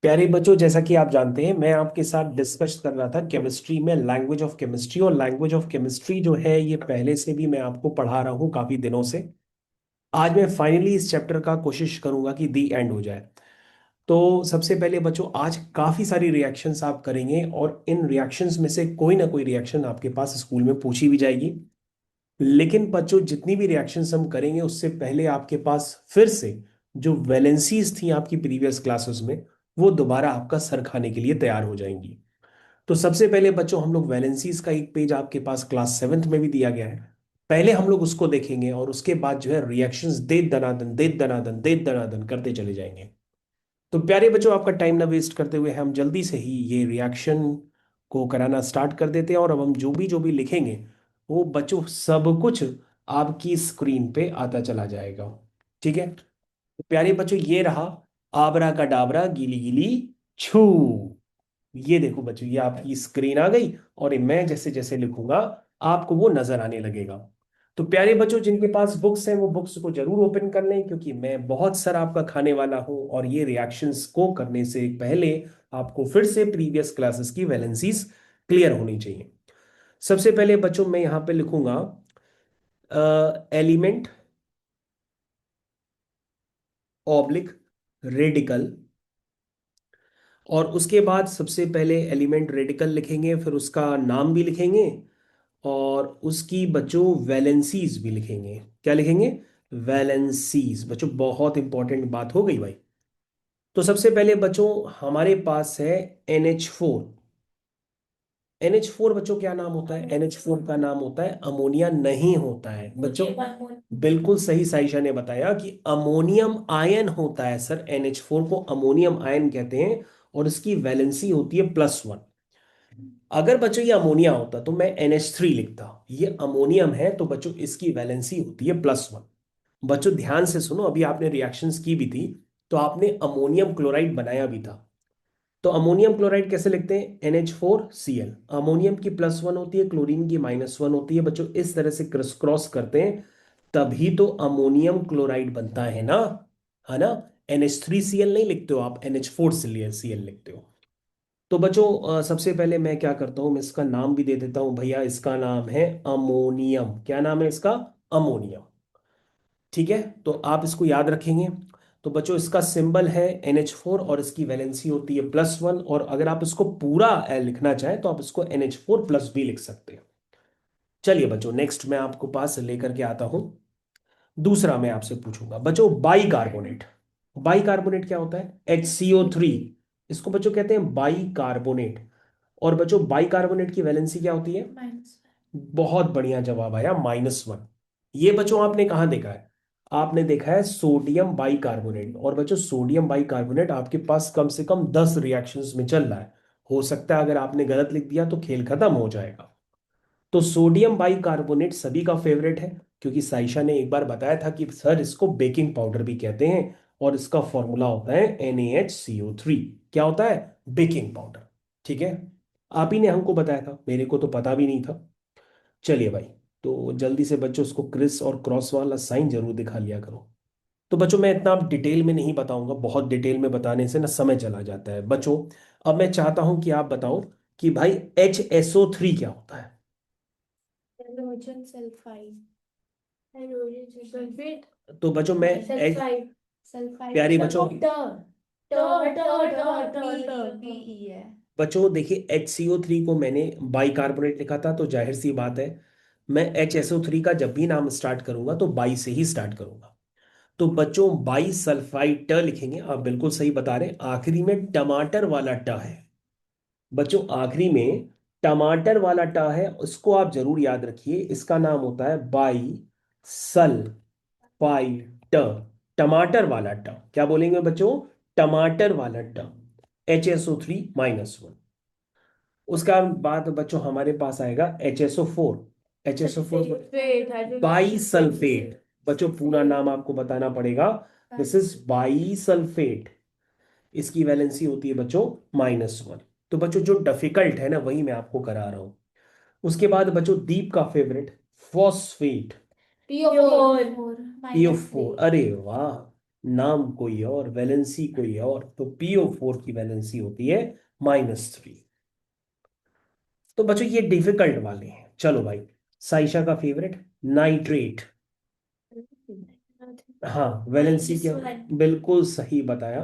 प्यारे बच्चों, जैसा कि आप जानते हैं मैं आपके साथ डिस्कस कर रहा था केमिस्ट्री में लैंग्वेज ऑफ केमिस्ट्री। और लैंग्वेज ऑफ केमिस्ट्री जो है ये पहले से भी मैं आपको पढ़ा रहा हूँ काफी दिनों से। आज मैं फाइनली इस चैप्टर का कोशिश करूंगा कि दी एंड हो जाए। तो सबसे पहले बच्चों, आज काफी सारी रिएक्शंस आप करेंगे और इन रिएक्शंस में से कोई ना कोई रिएक्शन आपके पास स्कूल में पूछी भी जाएगी। लेकिन बच्चों, जितनी भी रिएक्शंस हम करेंगे उससे पहले आपके पास फिर से जो वैलेंसीज थी आपकी प्रीवियस क्लासेस में, वो दोबारा आपका सर खाने के लिए तैयार हो जाएंगी। तो सबसे पहले बच्चों, हम लोग वैलेंसीज का एक पेज आपके पास क्लास सेवेंथ में भी दिया गया है। पहले हम लोग उसको देखेंगे और उसके बाद जो है रिएक्शंस दे दनादन दे दनादन दे दनादन करते चले जाएंगे। तो प्यारे बच्चों, आपका टाइम ना वेस्ट करते हुए हम जल्दी से ही ये रिएक्शन को कराना स्टार्ट कर देते हैं। और अब हम जो भी लिखेंगे वो बच्चों सब कुछ आपकी स्क्रीन पे आता चला जाएगा। ठीक है, तो प्यारे बच्चों, ये रहा आबरा का डाबरा गीली गिली छू। ये देखो बच्चों, ये आपकी स्क्रीन आ गई और मैं जैसे जैसे लिखूंगा आपको वो नजर आने लगेगा। तो प्यारे बच्चों, जिनके पास बुक्स हैं वो बुक्स को जरूर ओपन कर लें, क्योंकि मैं बहुत सर आपका खाने वाला हूं। और ये रिएक्शंस को करने से पहले आपको फिर से प्रीवियस क्लासेस की वैलेंसीज क्लियर होनी चाहिए। सबसे पहले बच्चों मैं यहां पे लिखूंगा एलिमेंट ऑब्लिक रेडिकल। और उसके बाद सबसे पहले एलिमेंट रेडिकल लिखेंगे, फिर उसका नाम भी लिखेंगे और उसकी बच्चों वैलेंसीज भी लिखेंगे। क्या लिखेंगे? वैलेंसीज। बच्चों बहुत इंपॉर्टेंट बात हो गई भाई। तो सबसे पहले बच्चों हमारे पास है NH4। NH4 बच्चों क्या नाम होता है? NH4 का नाम होता है अमोनिया नहीं होता है बच्चों। बिल्कुल सही साइशा ने बताया कि अमोनियम आयन होता है सर। NH4 को अमोनियम आयन कहते हैं और इसकी वैलेंसी होती है +1। अगर बच्चों ये अमोनिया होता तो मैं NH3 लिखता। ये अमोनियम है तो बच्चों इसकी वैलेंसी होती है +1। बच्चों ध्यान से सुनो, अभी आपने रिएक्शंस की भी थी तो आपने अमोनियम क्लोराइड बनाया भी था। तो अमोनियम क्लोराइड कैसे लिखते हैं? NH4Cl। अमोनियम की +1 होती है, क्लोरीन की -1 होती है। बच्चों इस तरह से क्रॉस क्रॉस करते हैं तभी तो अमोनियम क्लोराइड बनता है ना। NH3Cl नहीं लिखते हो आप, NH4Cl लिखते हो। तो बच्चों सबसे पहले मैं क्या करता हूं, मैं इसका नाम भी दे देता हूं भैया। इसका नाम है अमोनियम। क्या नाम है इसका? अमोनियम। ठीक है, तो आप इसको याद रखेंगे। तो बच्चों इसका सिंबल है NH4 और इसकी वैलेंसी होती है +1। और अगर आप इसको पूरा लिखना चाहें तो आप इसको NH4+ भी लिख सकते हैं। चलिए बच्चों, नेक्स्ट मैं आपको पास लेकर के आता हूं। दूसरा मैं आपसे पूछूंगा बच्चों, बाई कार्बोनेट। बाई कार्बोनेट क्या होता है? HCO3। इसको बच्चों कहते हैं बाई कार्बोनेट। और बच्चों बाई कार्बोनेट की वैलेंसी क्या होती है? बहुत बढ़िया जवाब आया, -1। ये बच्चों आपने कहाँ देखा है? आपने देखा है सोडियम बाई कार्बोनेट। और बच्चों सोडियम बाई कार्बोनेट आपके पास कम से कम 10 रिएक्शंस में चल रहा है। हो सकता है अगर आपने गलत लिख दिया तो खेल खत्म हो जाएगा। तो सोडियम बाई कार्बोनेट सभी का फेवरेट है, क्योंकि साइशा ने एक बार बताया था कि सर इसको बेकिंग पाउडर भी कहते हैं। और इसका फॉर्मूला होता है NaHCO3। क्या होता है? Baking powder. ठीक है, आप ही ने हमको बताया था, मेरे को तो पता भी नहीं था। चलिए भाई, तो जल्दी से बच्चों उसको क्रिस और क्रॉस वाला साइन जरूर दिखा लिया करो। तो बच्चों मैं इतना डिटेल में नहीं बताऊंगा, बहुत डिटेल में बताने से ना समय चला जाता है बच्चों। अब मैं चाहता हूं कि आप बताओ कि भाई HSO3 क्या होता है। Hydrogen sulphide. Hydrogen sulphate. तो बच्चों मैं सल्फाइड। सल्फाइड प्यारे बच्चों, ट ट ट ट ट पी है। बच्चों देखिए HCO3 को मैंने बाई कार्बोनेट लिखा था तो जाहिर सी बात है मैं HSO3 का जब भी नाम स्टार्ट करूंगा तो बाई से ही स्टार्ट करूंगा। तो बच्चों बाई सल्फाइड ट लिखेंगे। आप बिल्कुल सही बता रहे हैं, आखिरी में टमाटर वाला ट है। बच्चों आखिरी में टमाटर वाला ट है, उसको आप जरूर याद रखिए। इसका नाम होता है बाई सल्फाइड ट। टमाटर वाला ट क्या बोलेंगे बच्चों? टमाटर वाला ट। HSO3-1। उसका बाद बच्चों हमारे पास आएगा HSO4। HSO4 by sulphate. बच्चों पूरा नाम आपको बताना पड़ेगा। This is by sulphate. इसकी वैलेंसी होती है बच्चों -1। तो बच्चों जो डिफिकल्ट है ना वही मैं आपको करा रहा हूं। उसके बाद बच्चों दीप का फेवरेट, फॉस्फेट। पीओ4 पीओ -3। फोर, अरे वाह। नाम कोई और, वैलेंसी कोई और, तो PO4 की वैलेंसी होती है -3। तो बच्चों ये डिफिकल्ट वाले हैं। चलो भाई, साइशा का फेवरेट, नाइट्रेट। हाँ, वैलेंसी क्या? -1। बिल्कुल सही बताया,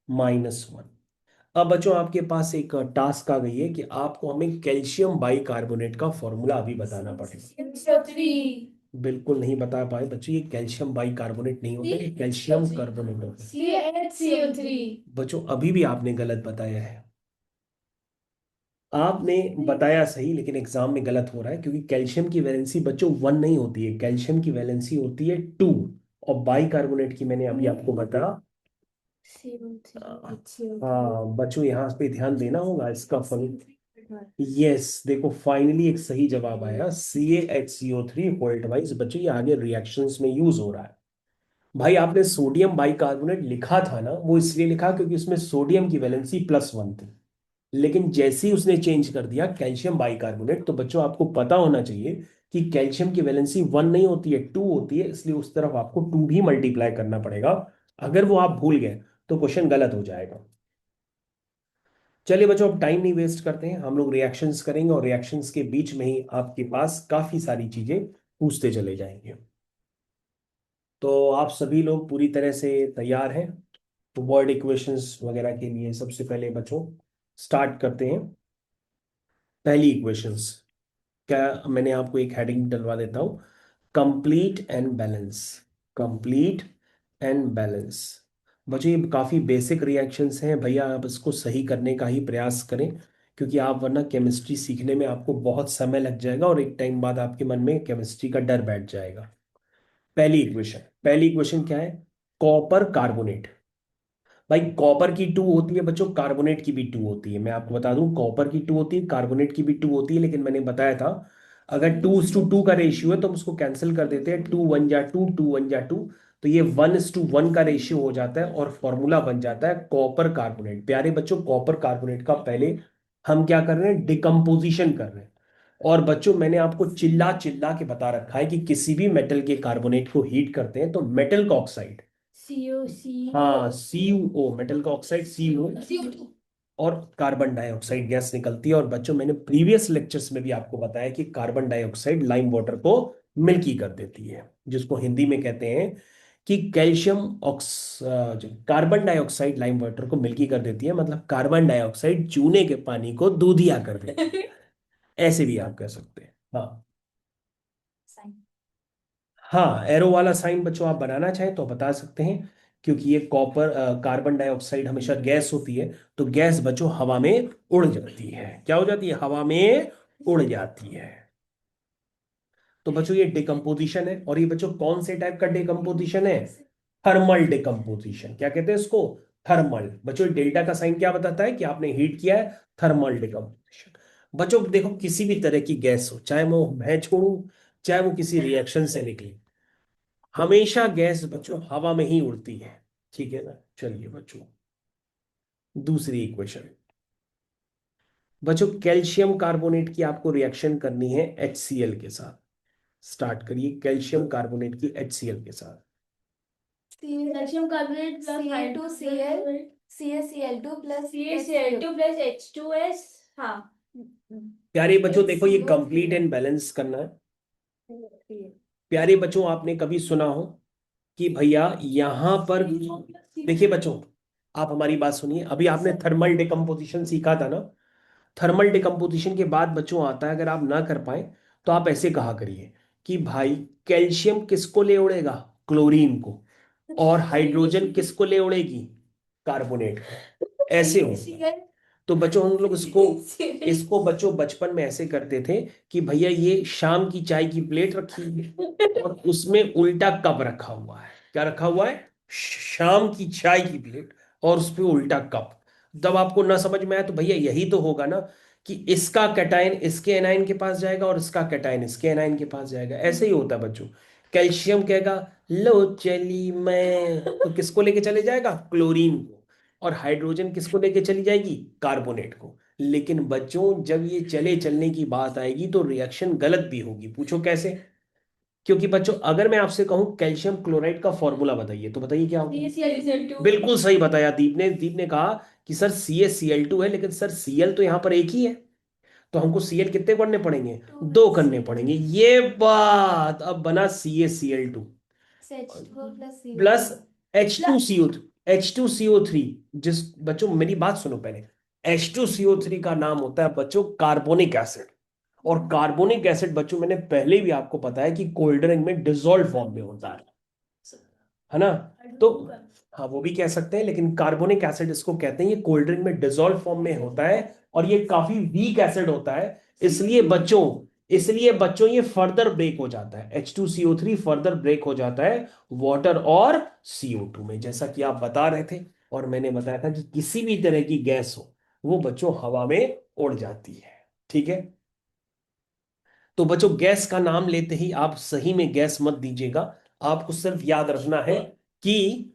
-1। अब बच्चों आपके पास एक टास्क आ गई है कि आपको हमें कैल्शियम बाइकार्बोनेट का फॉर्मूला अभी बताना पड़ेगा। CO3। बिल्कुल नहीं बता पाए बच्चों, ये कैल्शियम बाइकार्बोनेट नहीं होता, ये कैल्शियम कार्बोनेट होता है। CaHCO3। बच्चों अभी भी आपने गलत बताया है। आपने बताया सही, लेकिन एग्जाम में गलत हो रहा है, क्योंकि कैल्शियम की वैलेंसी बच्चों 1 नहीं होती है, कैल्शियम की वैलेंसी होती है 2। और बाइकार्बोनेट की मैंने अभी आपको बताया। हाँ बच्चों, यहाँ पे ध्यान देना होगा इसका फल। यस, देखो फाइनली एक सही जवाब आया, CaHCO3 वोल्ट वाइज। बच्चों ये आगे रिएक्शंस में यूज हो रहा है। भाई आपने सोडियम बाइकार्बोनेट लिखा था ना, वो इसलिए लिखा क्योंकि उसमें सोडियम की वैलेंसी +1 थी। लेकिन जैसे ही उसने चेंज कर दिया कैल्शियम बाइकार्बोनेट, तो बच्चों आपको पता होना चाहिए कि कैल्शियम की वैलेंसी 1 नहीं होती है, 2 होती है, इसलिए उस तरफ आपको 2 भी मल्टीप्लाई करना पड़ेगा। अगर वो आप भूल गए तो क्वेश्चन गलत हो जाएगा। चलिए बच्चों, अब टाइम नहीं वेस्ट करते हैं, हम लोग रिएक्शंस करेंगे, और रिएक्शंस के बीच में ही आपके पास काफी सारी चीजें पूछते चले जाएंगे। तो आप सभी लोग पूरी तरह से तैयार हैं तो वर्ड इक्वेशंस वगैरह के लिए? सबसे पहले बच्चों स्टार्ट करते हैं। पहली इक्वेशंस, क्या मैंने आपको एक हेडिंग डलवा देता हूं, complete and balance. Complete and balance. बच्चों ये काफी बेसिक रिएक्शंस हैं भैया, आप इसको सही करने का ही प्रयास करें, क्योंकि आप वरना केमिस्ट्री सीखने में आपको बहुत समय लग जाएगा, और एक टाइम बाद आपके मन में केमिस्ट्री का डर बैठ जाएगा। पहली इक्वेशन क्या है? Copper carbonate. भाई कॉपर की 2 होती है बच्चों, कार्बोनेट की भी 2 होती है। मैं आपको बता दूं, कॉपर की 2 होती है, कार्बोनेट की भी 2 होती है, लेकिन मैंने बताया था अगर 2:2 का रेशियो है तो हम उसको कैंसिल कर देते हैं, 2 1 जा 2, 2 1 जा 2, तो ये 1:1 का रेशियो हो जाता है, और फॉर्मूला बन जाता है कॉपर कार्बोनेट। प्यारे बच्चों, कॉपर कार्बोनेट का पहले हम क्या कर रहे हैं? डिकम्पोजिशन कर रहे हैं। और बच्चों मैंने आपको चिल्ला चिल्ला के बता रखा है कि किसी भी मेटल के कार्बोनेट को हीट करते हैं तो मेटल का ऑक्साइड, CO। हाँ CuO, मेटल का ऑक्साइड CuO, CO2। और कार्बन डाइऑक्साइड गैस निकलती है। और बच्चों मैंने प्रीवियस लेक्चर्स में भी आपको बताया कि कार्बन डाइऑक्साइड लाइम वाटर को मिल्की कर देती है, जिसको हिंदी में कहते हैं कि कैल्शियम जो कार्बन डाइऑक्साइड लाइम वाटर को मिल्की कर देती है, मतलब कार्बन डाइऑक्साइड चूने के पानी को दूधिया कर देती है। ऐसे भी आप कह सकते हैं। हाँ हाँ, एरो वाला साइन बच्चों आप बनाना चाहें तो बता सकते हैं, क्योंकि ये कॉपर कार्बन डाइऑक्साइड हमेशा गैस होती है, तो गैस बच्चों हवा में उड़ जाती है। क्या हो जाती है? हवा में उड़ जाती है। तो बच्चों ये डिकम्पोजिशन है, और ये बच्चों कौन से टाइप का डिकम्पोजिशन है? Thermal decomposition. क्या कहते हैं इसको? थर्मल। बच्चों डेल्टा का साइन क्या बताता है कि आपने हीट किया है? Thermal decomposition. बच्चों देखो, किसी भी तरह की गैस हो, चाहे वो मैं छोड़ू, चाहे वो किसी रिएक्शन से निकले, हमेशा गैस बच्चों हवा में ही उड़ती है। ठीक है ना? चलिए बच्चों, दूसरी इक्वेशन। बच्चों कैल्शियम कार्बोनेट की आपको रिएक्शन करनी है HCl के साथ। स्टार्ट करिए, कैल्शियम कार्बोनेट की HCl के साथ। Calcium carbonate plus Ca2Cl CaCl2 plus CaCl2 plus H2S। हाँ। प्यारे बच्चों देखो, ये कंप्लीट एंड बैलेंस करना है। प्यारे बच्चों, आपने कभी सुना हो कि भैया यहां पर, देखिए बच्चों, आप हमारी बात सुनिए, अभी आपने थर्मल डिकम्पोजिशन सीखा था ना? थर्मल डिकम्पोजिशन के बाद बच्चों आता है, अगर आप ना कर पाए तो आप ऐसे कहा करिए कि भाई कैल्शियम किसको ले उड़ेगा? क्लोरीन को। और हाइड्रोजन किसको ले उड़ेगी? कार्बोनेट को। ऐसे होगा। तो बच्चों हम लोग इसको इसको बच्चों बचपन में ऐसे करते थे कि भैया ये शाम की चाय की प्लेट रखी है और उसमें उल्टा कप रखा हुआ है। क्या रखा हुआ है? शाम की चाय की प्लेट, और उस पे उल्टा कप। जब आपको ना समझ में आया तो भैया यही तो होगा ना, कि इसका कैटायन इसके एनायन के पास जाएगा और इसका कैटायन इसके एनायन के पास जाएगा। ऐसे ही होता है बच्चों। कैल्शियम कहेगा लो चली मैं, तो किसको लेके चले जाएगा? क्लोरीन को। और हाइड्रोजन किसको लेके चली जाएगी? कार्बोनेट को। लेकिन बच्चों जब ये चले चलने की बात आएगी तो रिएक्शन गलत भी होगी। पूछो कैसे? क्योंकि बच्चों अगर मैं आपसे कहूं कैल्शियम क्लोराइड का फॉर्मूला बताइए तो बताइए क्या होगा। CaCl2 बिल्कुल सही बताया दीप ने कहा कि सर CaCl2 है, लेकिन सर Cl तो यहां पर एक ही है, तो हमको Cl कितने करने पड़ेंगे, दो करने पड़ेंगे। ये बात, अब बना CaCl2 H4 plus CO3 plus H2CO3। जिस बच्चों मेरी बात सुनो पहले, H2CO3 का नाम होता है बच्चों कार्बोनिक एसिड। और कार्बोनिक एसिड बच्चों मैंने पहले भी आपको बताया कि कोल्ड ड्रिंक में डिजोल्व फॉर्म में होता है ना। तो हाँ वो भी कह सकते हैं, लेकिन कार्बोनिक एसिड इसको कहते हैं, ये कोल्ड ड्रिंक में डिजोल्व फॉर्म में होता है और ये काफी वीक एसिड होता है। इसलिए बच्चों ये फर्दर ब्रेक हो जाता है, H2CO3 फर्दर ब्रेक हो जाता है वाटर और CO2 में, जैसा कि आप बता रहे थे। और मैंने बताया था कि किसी भी तरह की गैस हो वो बच्चों हवा में उड़ जाती है। ठीक है, तो बच्चों गैस का नाम लेते ही आप सही में गैस मत दीजिएगा। आपको सिर्फ याद रखना है कि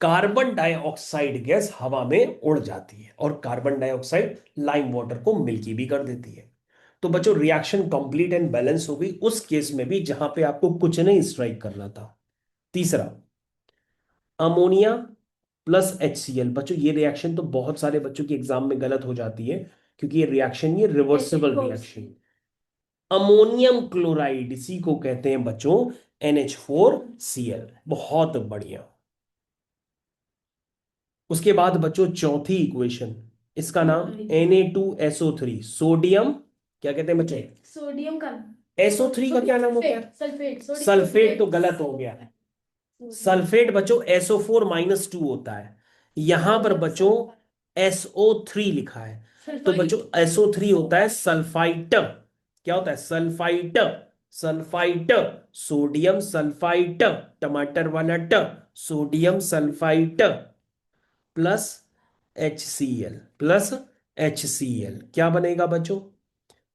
कार्बन डाइऑक्साइड गैस हवा में उड़ जाती है और कार्बन डाइऑक्साइड लाइम वाटर को मिल्की भी कर देती है। तो बच्चों रिएक्शन कंप्लीट एंड बैलेंस हो गई उस केस में भी जहां पे आपको कुछ नहीं स्ट्राइक करना था। तीसरा, अमोनिया प्लस HCl। बच्चों ये रिएक्शन तो बहुत सारे बच्चों की एग्जाम में गलत हो जाती है, क्योंकि ये रिवर्सिबल रिएक्शन। अमोनियम क्लोराइड इसी को कहते हैं बच्चों NH4Cl। बहुत बढ़िया। उसके बाद बच्चों चौथी इक्वेशन, इसका नाम Na2SO3 सोडियम, क्या कहते हैं बच्चों, सोडियम का SO3 का क्या नाम होता है, सल्फेट सल्फेट तो गलत हो गया। सल्फेट बच्चों SO4-2 होता है, यहां पर बच्चों SO3 लिखा है, तो बच्चों SO3 होता है सल्फाइट। क्या होता है, सल्फाइट। सल्फाइट, सोडियम सल्फाइट, टमाटर वाला सोडियम सल्फाइट प्लस HCl क्या बनेगा बच्चों,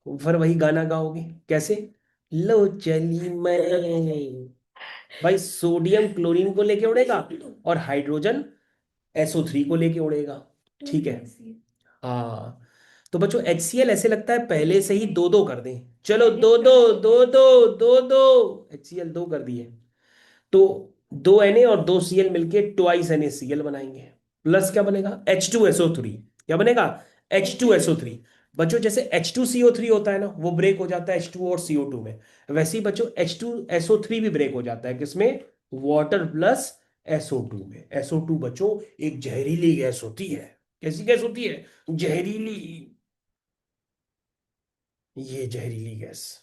फिर वही गाना गाओगे कैसे, लो चली मैं, भाई सोडियम क्लोरीन को लेके उड़ेगा और हाइड्रोजन SO3 को लेके उड़ेगा। ठीक है, हाँ। तो बच्चों HCl ऐसे लगता है पहले से ही दो दो कर दें, चलो दो दो दो दो दो दो, HCl दो कर दिए, तो दो Na और दो Cl मिलके ट्वाइस NaCl बनाएंगे। प्लस क्या बनेगा, H2SO3। क्या बनेगा, H2SO3। बच्चों जैसे H2CO3 होता है ना, वो ब्रेक हो जाता है H2 और CO2 में, वैसे ही बच्चों H2SO3 भी ब्रेक हो जाता है, किसमें, वाटर प्लस SO2 में। SO2 बच्चों एक जहरीली गैस होती है। कैसी गैस होती है, जहरीली, ये जहरीली गैस।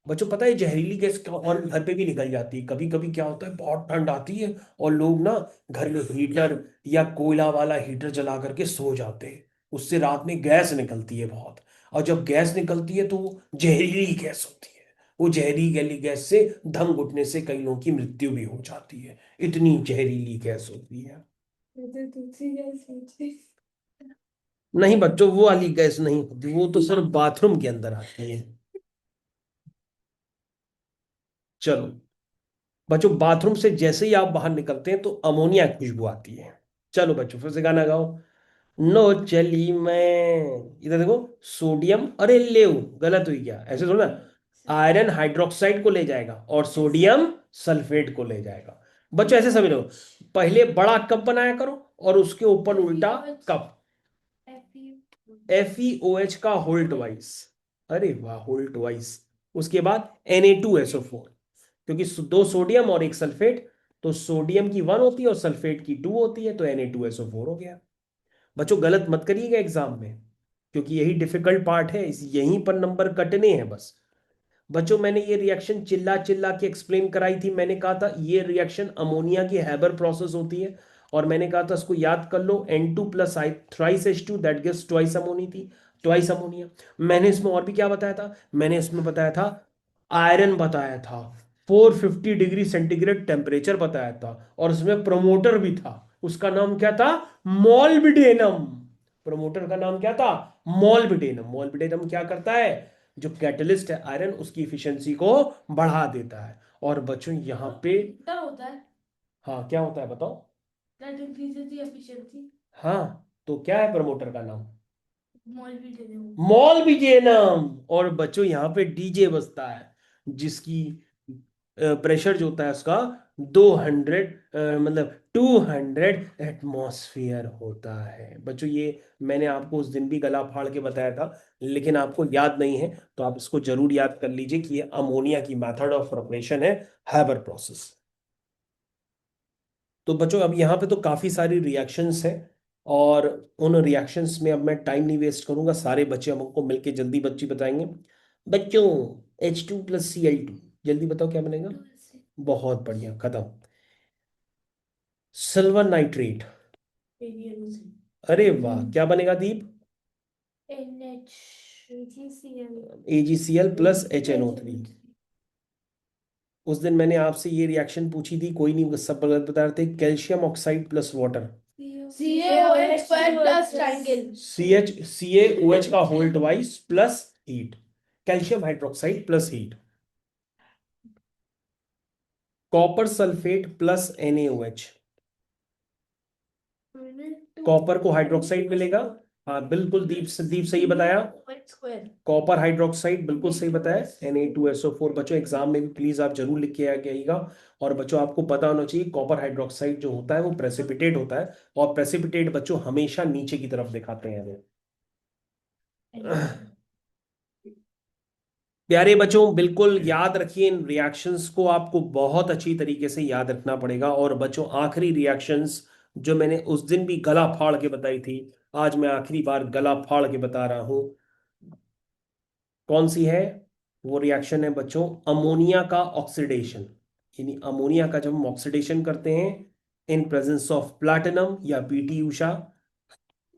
बच्चों पता है जहरीली गैस और घर पे भी निकल जाती है। कभी कभी क्या होता है, बहुत ठंड आती है और लोग ना घर में हीटर या कोयला वाला हीटर जला करके सो जाते हैं, उससे रात में गैस निकलती है बहुत। और जब गैस निकलती है तो वो जहरीली गैस होती है। वो जहरीली गैस से दम घुटने से कई लोगों की मृत्यु भी हो जाती है, इतनी जहरीली गैस होती है। नहीं बच्चों वो वाली गैस नहीं होती, वो तो सिर्फ बाथरूम के अंदर आती है। चलो बच्चों, बाथरूम से जैसे ही आप बाहर निकलते हैं तो अमोनिया की खुशबू आती है। चलो बच्चों फिर से गाना गाओ, नो चली मैं, इधर देखो, सोडियम, अरे ले गलत हुई क्या, ऐसे थोड़ा ना, आयरन हाइड्रोक्साइड को ले जाएगा और सोडियम सल्फेट को ले जाएगा। बच्चों ऐसे समझ लो, पहले बड़ा कप बनाया करो और उसके ऊपर उल्टा कप, FeOH का होल्ट वाइज, अरे वाह होल्ट वाइज। उसके बाद Na2SO4, क्योंकि दो सोडियम और एक सल्फेट, तो सोडियम की 1 होती है और सल्फेट की 2 होती है, तो Na2SO4 हो गया। बच्चों गलत मत करिएगा एग्जाम में, क्योंकि यही डिफिकल्ट पार्ट है, यहीं पर नंबर कटने हैं बस। बच्चों मैंने ये रिएक्शन चिल्ला चिल्ला के एक्सप्लेन कराई थी, मैंने कहा था ये रिएक्शन अमोनिया की हैबर प्रोसेस होती है, और मैंने कहा था इसको याद कर लो, N2 plus I thrice H2 that gives twice ammonia थी, ट्वाइस अमोनिया। मैंने इसमें और भी क्या बताया था, मैंने इसमें बताया था आयरन बताया था, 450 डिग्री सेंटीग्रेड टेम्परेचर बताया था, और उसमें प्रोमोटर भी था, उसका नाम क्या था, मॉल्बिडेनम। प्रोमोटर का नाम क्या था, मॉल्बिडेनम। मॉल्बिडेनम क्या करता है, जो कैटलिस्ट है आयरन, उसकी इफिशियंसी को बढ़ा देता है। और बच्चों यहाँ पे क्या होता है, हाँ क्या होता है बताओ, that increases the efficiency, हाँ तो क्या है प्रमोटर का नाम, molybdenum. मॉल्बिडेनम। और बच्चों यहाँ पे DJ बजता है, जिसकी प्रेशर जो होता है उसका 200 मतलब 200 एटमॉस्फेयर होता है। बच्चों ये मैंने आपको उस दिन भी गला फाड़ के बताया था, लेकिन आपको याद नहीं है, तो आप इसको जरूर याद कर लीजिए कि ये अमोनिया की मेथड ऑफ प्रिपरेशन है, हैबर प्रोसेस। तो बच्चों अब यहाँ पे तो काफी सारी रिएक्शंस हैं, और उन रिएक्शंस में अब मैं टाइम नहीं वेस्ट करूंगा, सारे बच्चे हमको मिलके जल्दी बच्ची बताएंगे। बच्चों H2+Cl2, जल्दी बताओ क्या बनेगा। बहुत बढ़िया, खत्म। सिल्वर नाइट्रेट, अरे वाह, क्या बनेगा दीप। NH AgCl AgCl+HNO3। उस दिन मैंने आपसे ये रिएक्शन पूछी थी, कोई नहीं, सब गलत बता रहे थे। Calcium oxide plus water, CaOH plus triangle. CaOH का whole twice plus heat, calcium hydroxide plus heat. Copper sulphate plus NaOH, copper को हाइड्रोक्साइड मिलेगा। हाँ बिल्कुल, दीप सही बताया। कॉपर हाइड्रोक्साइड बिल्कुल सही बताया, Na2SO4। बच्चों एग्जाम में भी प्लीज आप जरूर लिख के आइएगा। और बच्चों आपको पता होना चाहिए, कॉपर हाइड्रोक्साइड जो होता है वो प्रेसिपिटेट होता है, और प्रेसिपिटेट बच्चों हमेशा नीचे की तरफ दिखाते हैं हमें। प्यारे बच्चों बिल्कुल याद रखिए, इन रिएक्शंस को आपको बहुत अच्छी तरीके से याद रखना पड़ेगा। और बच्चों आखिरी रिएक्शंस जो मैंने उस दिन भी गला फाड़ के बताई थी, आज मैं आखिरी बार गला फाड़ के बता रहा हूं, कौन सी है वो रिएक्शन है बच्चों, अमोनिया का ऑक्सीडेशन। यानी अमोनिया का जब हम ऑक्सीडेशन करते हैं इन प्रेजेंस ऑफ प्लैटिनम या Pt उषा,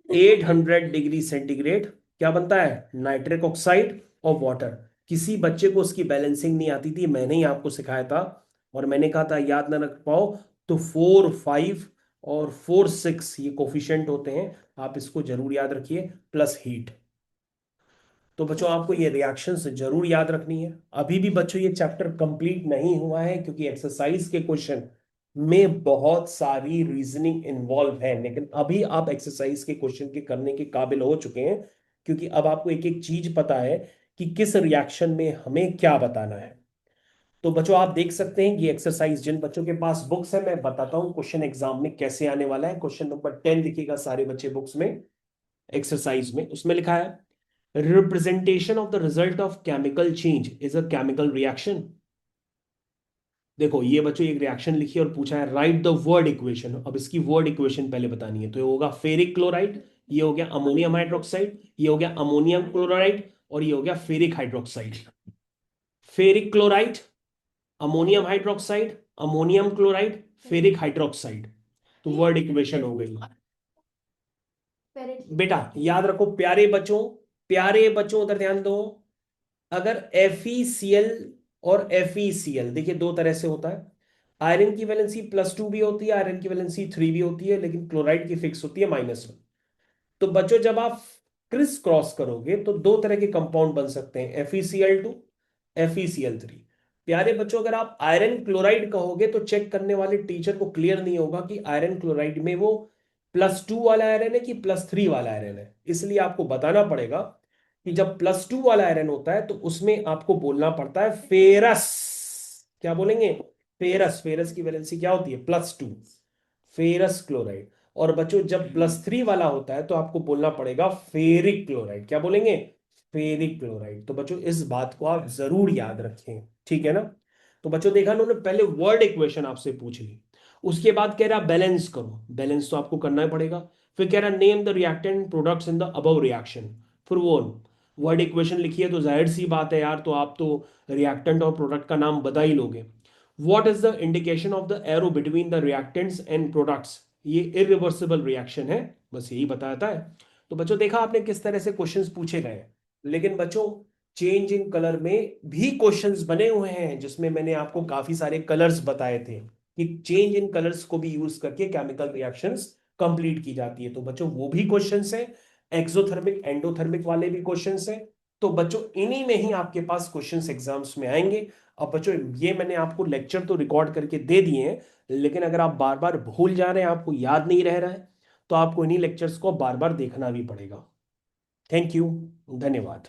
800 डिग्री सेंटीग्रेड, क्या बनता है, नाइट्रिक ऑक्साइड और वाटर। किसी बच्चे को उसकी बैलेंसिंग नहीं आती थी, मैंने ही आपको सिखाया था, और मैंने कहा था याद ना रख पाओ तो 4, 5 और 4, 6 ये कोफिशिएंट होते हैं, आप इसको जरूर याद रखिए, प्लस हीट। तो बच्चों आपको ये रिएक्शंस जरूर याद रखनी है। अभी भी बच्चों ये चैप्टर कंप्लीट नहीं हुआ है, क्योंकि एक्सरसाइज के क्वेश्चन में बहुत सारी रीजनिंग इन्वॉल्व है, लेकिन अभी आप एक्सरसाइज के क्वेश्चन के करने के काबिल हो चुके हैं, क्योंकि अब आपको एक एक चीज पता है कि किस रिएक्शन में हमें क्या बताना है। तो बच्चों आप देख सकते हैं ये एक्सरसाइज, जिन बच्चों के पास बुक्स है मैं बताता हूँ क्वेश्चन एग्जाम में कैसे आने वाला है। क्वेश्चन नंबर 10 दिखेगा सारे बच्चे बुक्स में, एक्सरसाइज में, उसमें लिखा है representation of the result of chemical change is a chemical reaction. देखो ये बच्चों एक रिएक्शन लिखी और पूछा है राइट द वर्ड इक्वेशन। अब इसकी वर्ड इक्वेशन पहले बतानी है, तो ये होगा फेरिक क्लोराइड, ये हो गया अमोनियम हाइड्रोक्साइड, ये हो गया अमोनियम क्लोराइड, और ये हो गया ferric hydroxide. Ferric chloride, ammonium hydroxide, ammonium chloride, ferric hydroxide, तो वर्ड इक्वेशन हो गई। बेटा याद रखो प्यारे बच्चों उधर ध्यान दो। अगर FeCl और FeCl, देखिए दो तरह से होता है, आयरन की वैलेंसी +2 भी होती है, आयरन की वैलेंसी 3 भी होती है, लेकिन क्लोराइड की फिक्स होती है -1। तो बच्चों जब आप क्रिस क्रॉस करोगे तो दो तरह के कंपाउंड बन सकते हैं, FeCl2, FeCl3। प्यारे बच्चों अगर आप आयरन क्लोराइड कहोगे तो चेक करने वाले टीचर को क्लियर नहीं होगा कि आयरन क्लोराइड में वो +2 वाला आयरन है कि +3 वाला आयरन है, इसलिए आपको बताना पड़ेगा कि जब +2 वाला आयरन होता है तो उसमें आपको बोलना पड़ता है फेरस। क्या बोलेंगे, फेरस। फेरस की वैलेंसी क्या होती है, +2, फेरस क्लोराइड। और बच्चों जब +3 वाला होता है तो आपको बोलना पड़ेगा फेरिक क्लोराइड। क्या बोलेंगे, फेरिक क्लोराइड। तो बच्चों इस बात को आप जरूर याद रखें, ठीक है ना। तो बच्चों देखा उन्होंने पहले वर्ड इक्वेशन आपसे पूछ ली, उसके बाद कह रहा बैलेंस करो, बैलेंस तो आपको करना ही पड़ेगा। फिर कह रहा name the reactant products in the above reaction. फिर वो वर्ड इक्वेशन लिखी है, तो जाहिर सी बात है यार, तो आप तो रिएक्टेंट और प्रोडक्ट का नाम बता ही लोगे। What is the indication of the arrow between the reactants and products, ये इरिवर्सिबल रिएक्शन है, बस यही बताता है। तो बच्चों देखा आपने किस तरह से क्वेश्चंस पूछे गए। लेकिन बच्चों चेंज इन कलर में भी क्वेश्चंस बने हुए हैं, जिसमें मैंने आपको काफी सारे कलर्स बताए थे कि चेंज इन कलर्स को भी यूज करके केमिकल रिएक्शंस कंप्लीट की जाती है। तो बच्चों वो भी क्वेश्चंस हैं, एक्सोथर्मिक एंडोथर्मिक वाले भी क्वेश्चंस हैं। तो बच्चों इन्हीं में ही आपके पास क्वेश्चंस एग्जाम्स में आएंगे। अब बच्चों ये मैंने आपको लेक्चर तो रिकॉर्ड करके दे दिए हैं, लेकिन अगर आप बार बार भूल जा रहे हैं, आपको याद नहीं रह रहा है, तो आपको इन्हीं लेक्चर्स को बार बार देखना भी पड़ेगा। थैंक यू, धन्यवाद।